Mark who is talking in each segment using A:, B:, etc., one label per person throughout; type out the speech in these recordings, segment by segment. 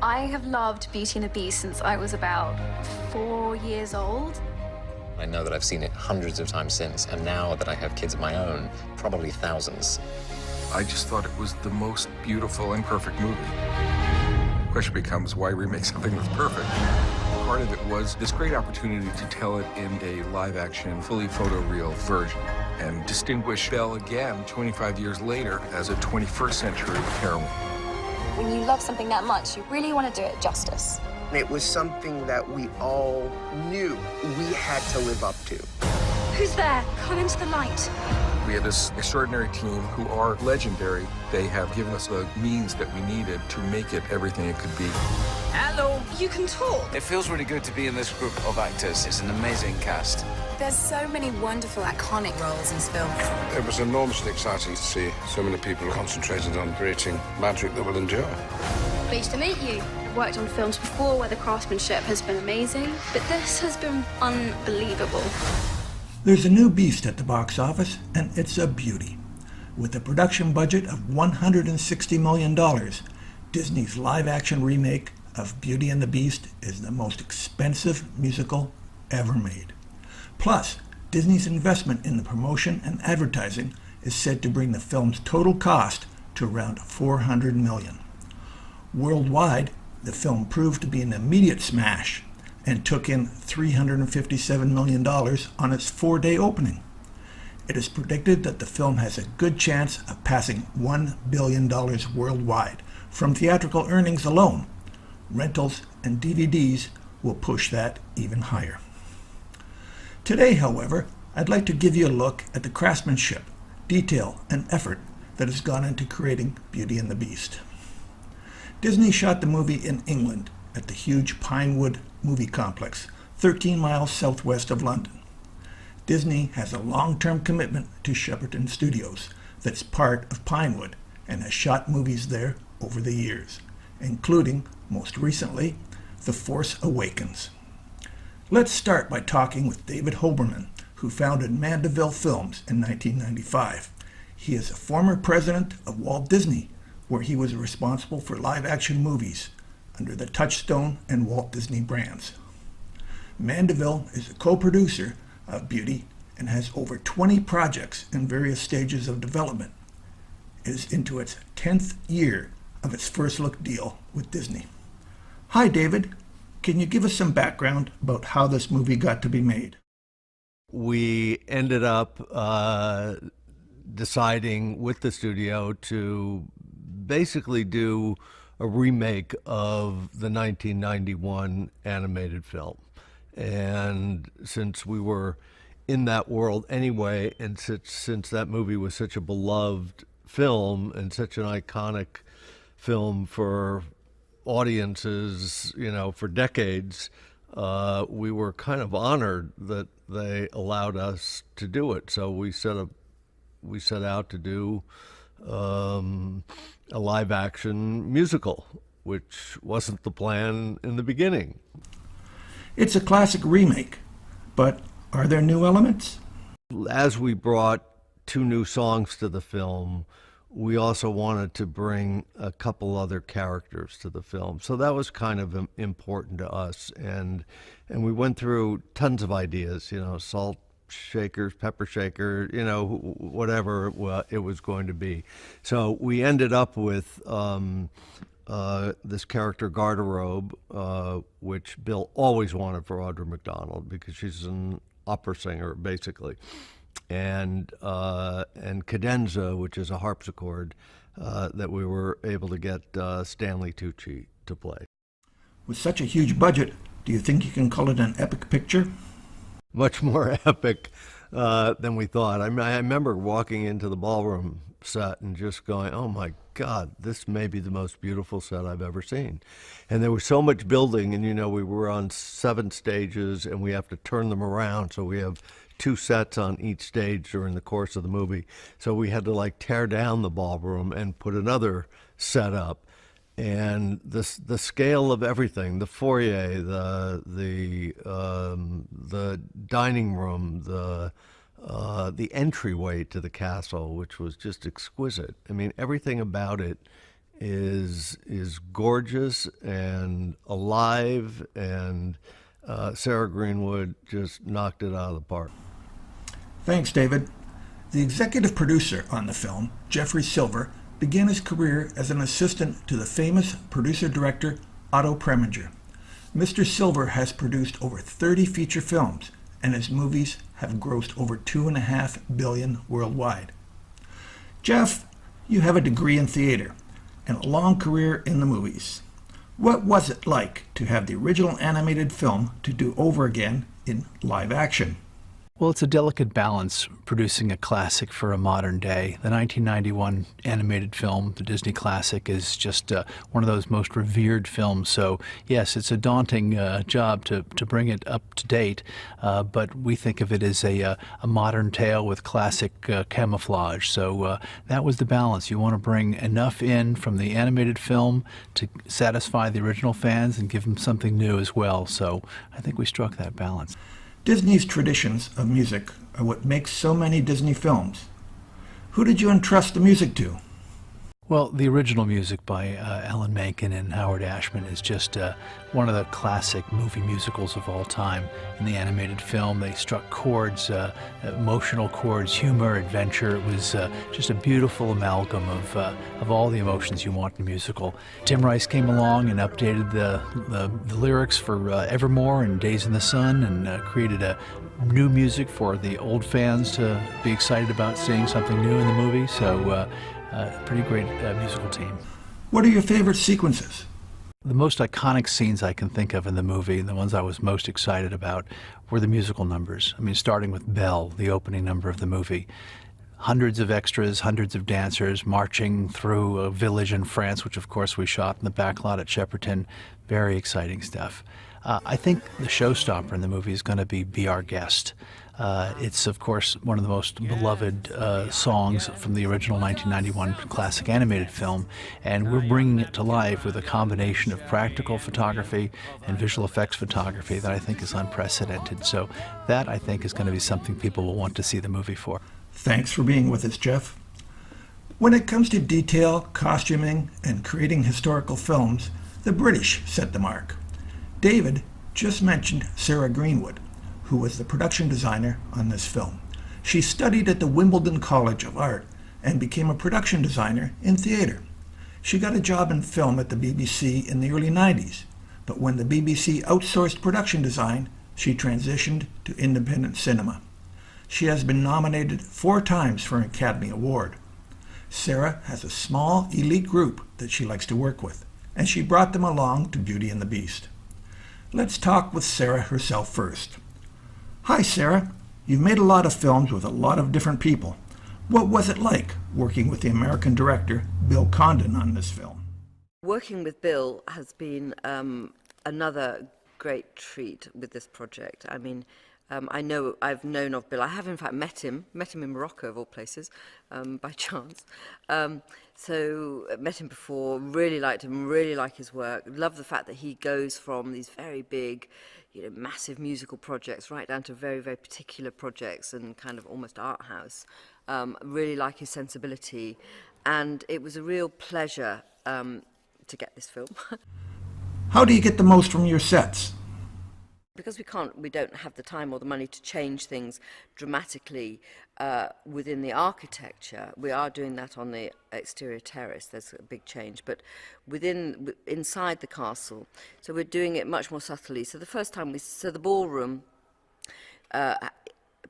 A: I have loved Beauty and the Beast since I was about 4 years old.
B: I know that I've seen it hundreds of times since, and now that I have kids of my own, probably thousands.
C: I just thought it was the most beautiful and perfect movie. The question becomes, why remake something that's perfect? Part of it was this great opportunity to tell it in a live-action, fully photoreal version and distinguish Belle again 25 years later as a 21st century heroine.
D: When you love something that much, you really want to do it justice.
E: It was something that we all knew we had to live up to.
A: Who's there? Come into the light.
C: We had this extraordinary team who are legendary. They have given us the means that we needed to make it everything it could be.
F: Hello.
A: You can talk.
F: It feels really good to be in this group of actors. It's an amazing cast.
D: There's so many wonderful, iconic roles in this film.
G: It was enormously exciting to see so many people concentrated on creating magic that will endure.
A: Pleased to meet you. I've worked on films before where the craftsmanship has been amazing, but this has been unbelievable.
H: There's a new beast at the box office, and it's a beauty. With a production budget of $160 million, Disney's live-action remake of Beauty and the Beast is the most expensive musical ever made. Plus, Disney's investment in the promotion and advertising is said to bring the film's total cost to around $400 million. Worldwide, the film proved to be an immediate smash and took in $357 million on its 4-day opening. It is predicted that the film has a good chance of passing $1 billion worldwide from theatrical earnings alone. Rentals and DVDs will push that even higher. Today, however, I'd like to give you a look at the craftsmanship, detail, and effort that has gone into creating Beauty and the Beast. Disney shot the movie in England at the huge Pinewood movie complex, 13 miles southwest of London. Disney has a long-term commitment to Shepperton Studios that's part of Pinewood and has shot movies there over the years, including, most recently, The Force Awakens. Let's start by talking with David Hoberman, who founded Mandeville Films in 1995. He is a former president of Walt Disney, where he was responsible for live-action movies under the Touchstone and Walt Disney brands. Mandeville is a co-producer of Beauty and has over 20 projects in various stages of development. It is into its 10th year of its first look deal with Disney. Hi, David. Can you give us some background about how this movie got to be made?
I: We ended up deciding with the studio to basically do a remake of the 1991 animated film. And since we were in that world anyway, and since that movie was such a beloved film and such an iconic film for audiences, for decades, we were kind of honored that they allowed us to do it. So we set out to do a live-action musical, which wasn't the plan in the beginning.
H: It's a classic remake, but are there new elements?
I: As we brought 2 new songs to the film, we also wanted to bring a couple other characters to the film. So that was kind of important to us. And we went through tons of ideas, salt shakers, pepper shaker, whatever it was going to be. So we ended up with this character Garderobe, which Bill always wanted for Audra McDonald because she's an opera singer, basically. And cadenza, which is a harpsichord that we were able to get Stanley Tucci to play.
H: With such a huge budget, do you think you can call it an epic picture?
I: Much more epic than we thought. I remember walking into the ballroom set and just going, oh my God, this may be the most beautiful set I've ever seen. And there was so much building, and we were on 7 stages and we have to turn them around, so we have 2 sets on each stage during the course of the movie. So we had to tear down the ballroom and put another set up. And the scale of everything, the foyer, the dining room, the entryway to the castle, which was just exquisite. I mean, everything about it is gorgeous and alive, and Sarah Greenwood just knocked it out of the park.
H: Thanks, David. The executive producer on the film, Jeffrey Silver, began his career as an assistant to the famous producer-director Otto Preminger. Mr. Silver has produced over 30 feature films, and his movies have grossed over $2.5 billion worldwide. Jeff, you have a degree in theater and a long career in the movies. What was it like to have the original animated film to do over again in live action?
J: Well, it's a delicate balance producing a classic for a modern day. The 1991 animated film, the Disney classic, is just one of those most revered films. So, yes, it's a daunting job to bring it up to date, but we think of it as a modern tale with classic camouflage. So that was the balance. You want to bring enough in from the animated film to satisfy the original fans and give them something new as well. So I think we struck that balance.
H: Disney's traditions of music are what makes so many Disney films. Who did you entrust the music to?
J: Well, the original music by Alan Menken and Howard Ashman is just one of the classic movie musicals of all time. In the animated film, they struck chords, emotional chords, humor, adventure. It was just a beautiful amalgam of all the emotions you want in a musical. Tim Rice came along and updated the lyrics for Evermore and Days in the Sun, and created a new music for the old fans to be excited about seeing something new in the movie. So. Pretty great musical team.
H: What are your favorite sequences?
J: The most iconic scenes I can think of in the movie, and the ones I was most excited about, were the musical numbers. I mean, starting with Belle, the opening number of the movie. Hundreds of extras, hundreds of dancers marching through a village in France, which of course we shot in the backlot at Shepperton. Very exciting stuff. I think the showstopper in the movie is going to be Our Guest. It's, of course, one of the most beloved songs from the original 1991 classic animated film, and we're bringing it to life with a combination of practical photography and visual effects photography that I think is unprecedented. So that, I think, is going to be something people will want to see the movie for.
H: Thanks for being with us, Jeff. When it comes to detail, costuming, and creating historical films, the British set the mark. David just mentioned Sarah Greenwood, who was the production designer on this film. She studied at the Wimbledon College of Art and became a production designer in theater. She got a job in film at the BBC in the early 90s, but when the BBC outsourced production design, she transitioned to independent cinema. She has been nominated 4 times for an Academy Award. Sarah has a small elite group that she likes to work with, and she brought them along to Beauty and the Beast. Let's talk with Sarah herself first. Hi, Sarah. You've made a lot of films with a lot of different people. What was it like working with the American director, Bill Condon, on this film?
K: Working with Bill has been another great treat with this project. I mean, I've known of Bill. I have, in fact, met him in Morocco, of all places, by chance. So met him before, really liked him, really like his work. Love the fact that he goes from these very big, massive musical projects right down to very, very particular projects and kind of almost art house. Really like his sensibility, and it was a real pleasure to get this film.
H: How do you get the most from your sets?
K: Because we don't have the time or the money to change things dramatically within the architecture. We are doing that on the exterior terrace. There's a big change, but inside the castle, so we're doing it much more subtly. So the ballroom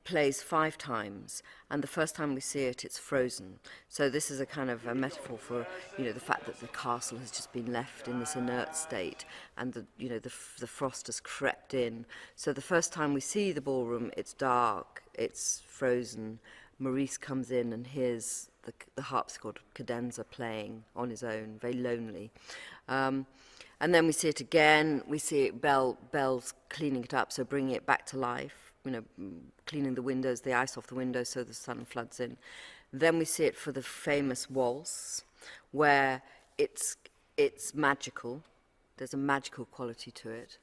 K: plays 5 times, and the first time we see it, it's frozen. So this is a kind of a metaphor for, the fact that the castle has just been left in this inert state, and the frost has crept in. So the first time we see the ballroom, it's dark, it's frozen. Maurice comes in and hears the harpsichord cadenza playing on his own, very lonely. And then we see it again. We see Belle's cleaning it up, so bringing it back to life. Cleaning the windows, the ice off the windows so the sun floods in. Then we see it for the famous waltz, where it's magical. There's a magical quality to it,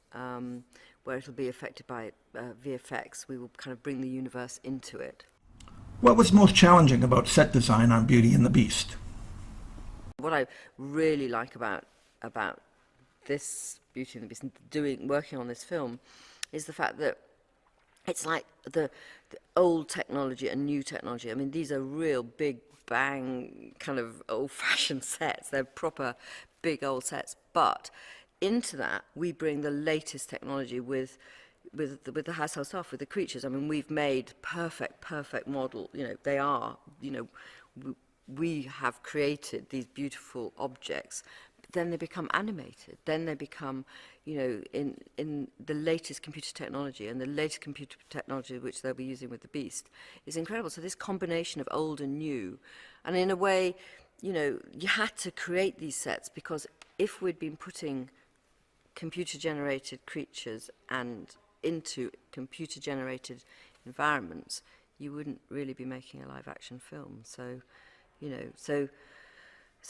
K: where it'll be affected by VFX. We will kind of bring the universe into it.
H: What was most challenging about set design on Beauty and the Beast?
K: What I really like about this Beauty and the Beast, working on this film, is the fact that it's like the old technology and new technology. I mean, these are real big bang kind of old-fashioned sets. They're proper big old sets, but into that we bring the latest technology with the household stuff, with the creatures. I mean, we've made perfect model. You know, they are. You know, we have created these beautiful objects. But then they become animated. Then they become, you know, in the latest computer technology, and the latest computer technology which they'll be using with the Beast is incredible. So this combination of old and new, and in a way, you know, you had to create these sets, because if we'd been putting computer-generated creatures and into computer-generated environments, you wouldn't really be making a live-action film. So, you know, so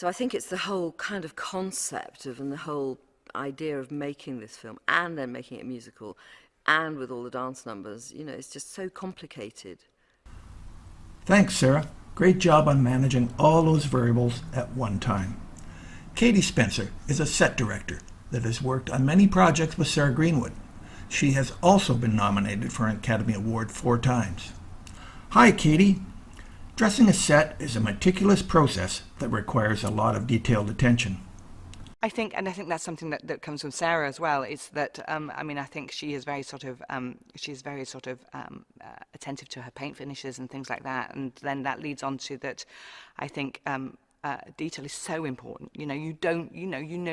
K: I think it's the whole kind of concept of, and the whole idea of making this film and then making it musical, and with all the dance numbers. You know, it's just so complicated.
H: Thanks, Sarah. Great job on managing all those variables at one time. Katie Spencer is a set director that has worked on many projects with Sarah Greenwood. She has also been nominated for an Academy Award 4 times. Hi, Katie. Dressing a set is a meticulous process that requires a lot of detailed attention.
L: I think that's something that comes from Sarah as well. Is that I mean, I think she is very attentive to her paint finishes and things like that, and then that leads on to that. I think detail is so important. You know, you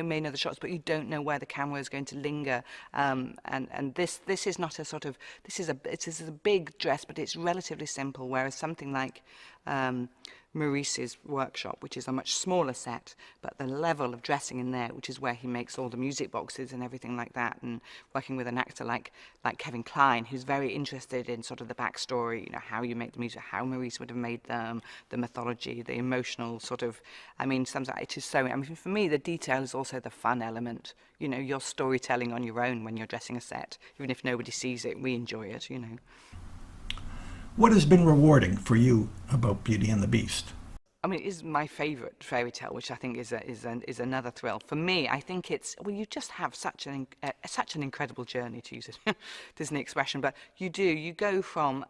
L: may know the shots, but you don't know where the camera is going to linger. And this is not a sort of, this is a big dress, but it's relatively simple. Whereas something like Maurice's workshop, which is a much smaller set, but the level of dressing in there, which is where he makes all the music boxes and everything like that, and working with an actor like Kevin Kline, who's very interested in sort of the backstory, you know, how you make the music, how Maurice would have made them, the mythology, the emotional sort of, I mean, it is so, I mean, for me, the detail is also the fun element. You know, you're storytelling on your own when you're dressing a set. Even if nobody sees it, we enjoy it, you know.
H: What has been rewarding for you about Beauty and the Beast?
L: I mean, it is my favourite fairy tale, which I think is another thrill. For me, I think it's, well, you just have such an incredible journey, to use a Disney expression, but you go from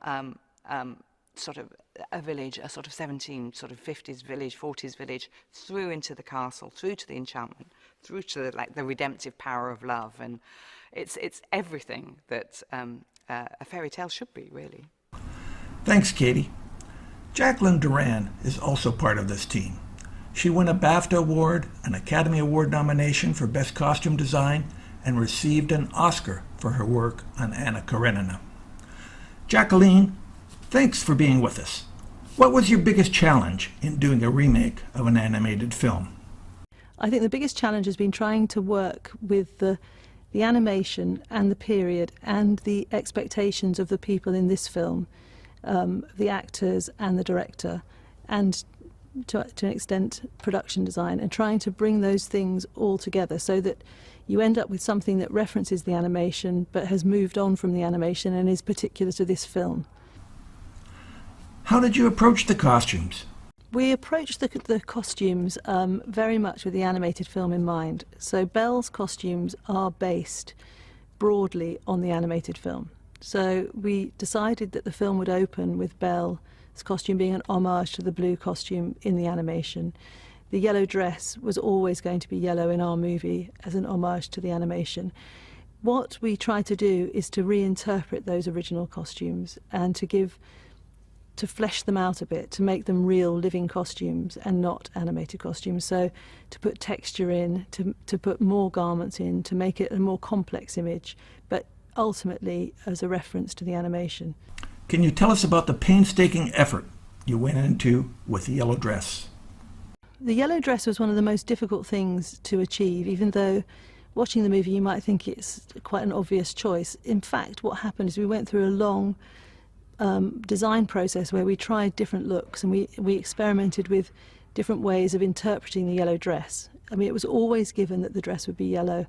L: sort of a village, a sort of 50s village, 40s village, through into the castle, through to the enchantment, through to the redemptive power of love, and it's everything that a fairy tale should be, really.
H: Thanks, Katie. Jacqueline Duran is also part of this team. She won a BAFTA Award, an Academy Award nomination for Best Costume Design, and received an Oscar for her work on Anna Karenina. Jacqueline, thanks for being with us. What was your biggest challenge in doing a remake of an animated film?
M: I think the biggest challenge has been trying to work with the animation and the period and the expectations of the people in this film. The actors and the director, and to an extent production design, and trying to bring those things all together so that you end up with something that references the animation but has moved on from the animation and is particular to this film.
H: How did you approach the costumes?
M: We approached the costumes very much with the animated film in mind. So Belle's costumes are based broadly on the animated film. So we decided that the film would open with Belle's costume being an homage to the blue costume in the animation. The yellow dress was always going to be yellow in our movie as an homage to the animation. What we try to do is to reinterpret those original costumes and to flesh them out a bit, to make them real living costumes and not animated costumes. So to put texture in, to put more garments in, to make it a more complex image, but ultimately as a reference to the animation.
H: Can you tell us about the painstaking effort you went into with the yellow dress?
M: The yellow dress was one of the most difficult things to achieve, even though watching the movie you might think it's quite an obvious choice. In fact, what happened is we went through a long design process where we tried different looks, and we experimented with different ways of interpreting the yellow dress. I mean, it was always given that the dress would be yellow.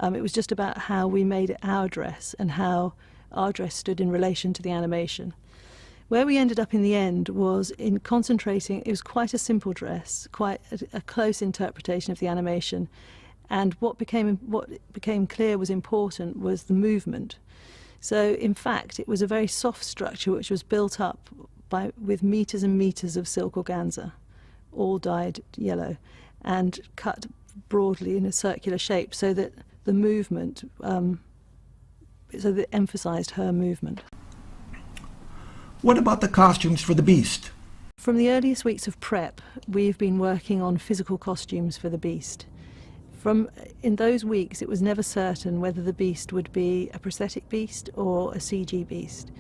M: It was just about how we made it our dress and how our dress stood in relation to the animation. Where we ended up in the end was in concentrating. It was quite a simple dress, quite a close interpretation of the animation, and what became clear was important was the movement. So in fact it was a very soft structure which was built up with meters and meters of silk organza, all dyed yellow, and cut broadly in a circular shape so that the movement, so that emphasised her movement.
H: What about the costumes for the Beast?
M: From the earliest weeks of prep, we've been working on physical costumes for the Beast. In those weeks, it was never certain whether the Beast would be a prosthetic beast or a CG beast.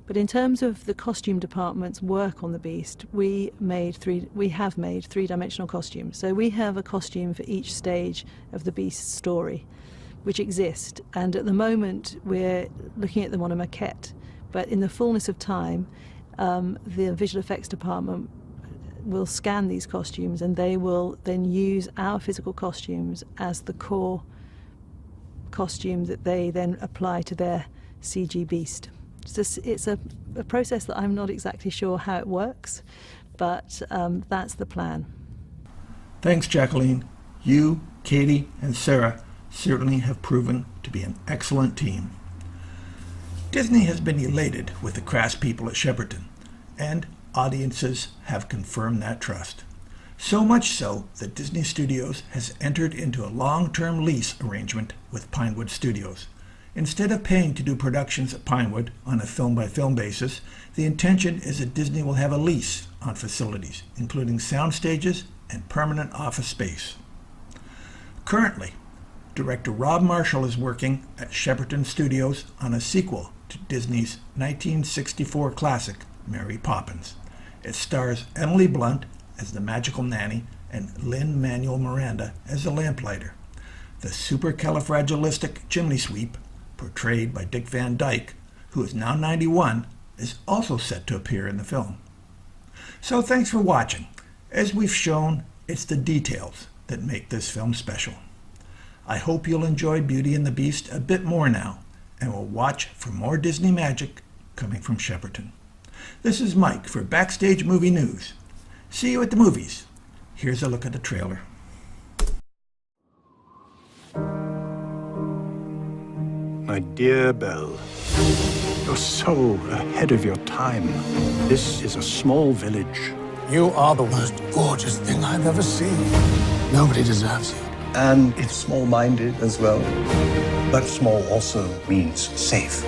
M: But in terms of the costume department's work on the Beast, we have made three-dimensional costumes. So we have a costume for each stage of the Beast's story, which exist. And at the moment, we're looking at them on a maquette. But in the fullness of time, the visual effects department will scan these costumes, and they will then use our physical costumes as the core costume that they then apply to their CG beast. It's a process that I'm not exactly sure how it works, but that's the plan.
H: Thanks, Jacqueline. You, Katie, and Sarah certainly have proven to be an excellent team. Disney has been elated with the craftspeople at Shepperton, and audiences have confirmed that trust. So much so that Disney Studios has entered into a long-term lease arrangement with Pinewood Studios. Instead of paying to do productions at Pinewood on a film-by-film basis, the intention is that Disney will have a lease on facilities, including sound stages and permanent office space. Currently, director Rob Marshall is working at Shepperton Studios on a sequel to Disney's 1964 classic, Mary Poppins. It stars Emily Blunt as the magical nanny and Lin-Manuel Miranda as the lamplighter. The supercalifragilistic chimney sweep, portrayed by Dick Van Dyke, who is now 91, is also set to appear in the film. So thanks for watching. As we've shown, it's the details that make this film special. I hope you'll enjoy Beauty and the Beast a bit more now, and will watch for more Disney magic coming from Shepperton. This is Mike for Backstage Movie News. See you at the movies. Here's a look at the trailer.
N: My dear Belle, you're so ahead of your time. This is a small village.
O: You are the most gorgeous thing I've ever seen. Nobody deserves you.
P: And it's small-minded as well. But small also means safe.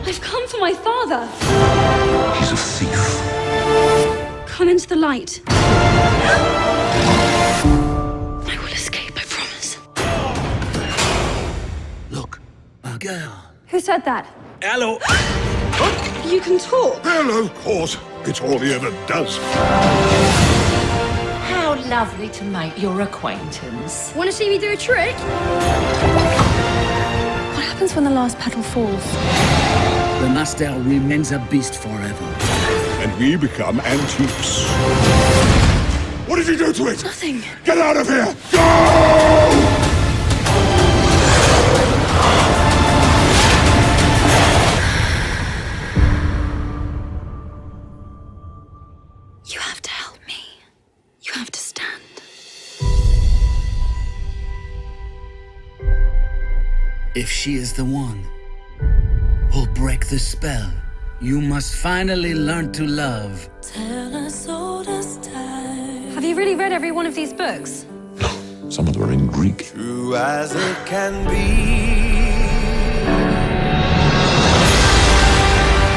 A: I've come for my father.
P: He's a thief.
A: Come into the light. I will escape, I promise.
P: Look, my girl.
A: Who said that?
N: Hello.
A: You can talk.
N: Hello, of course. It's all he ever does.
Q: How lovely to make your acquaintance.
A: Want to see me do a trick?
D: What happens when the last petal falls?
R: The master remains a beast forever.
N: And we become antiques. What did you do to it?
A: Nothing.
N: Get out of here! Go!
A: You have to help me. You have to stand.
R: If she is the one who'll break the spell, you must finally learn to love.
A: Have you really read every one of these books?
G: Some of them are in Greek.
S: True as it can be.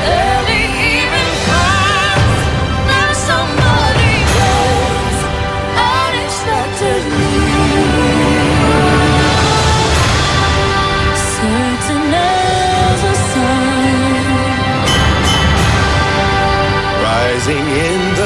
T: Early evening comes, now somebody goes unexpectedly. Certain as a sun,
S: Rising in the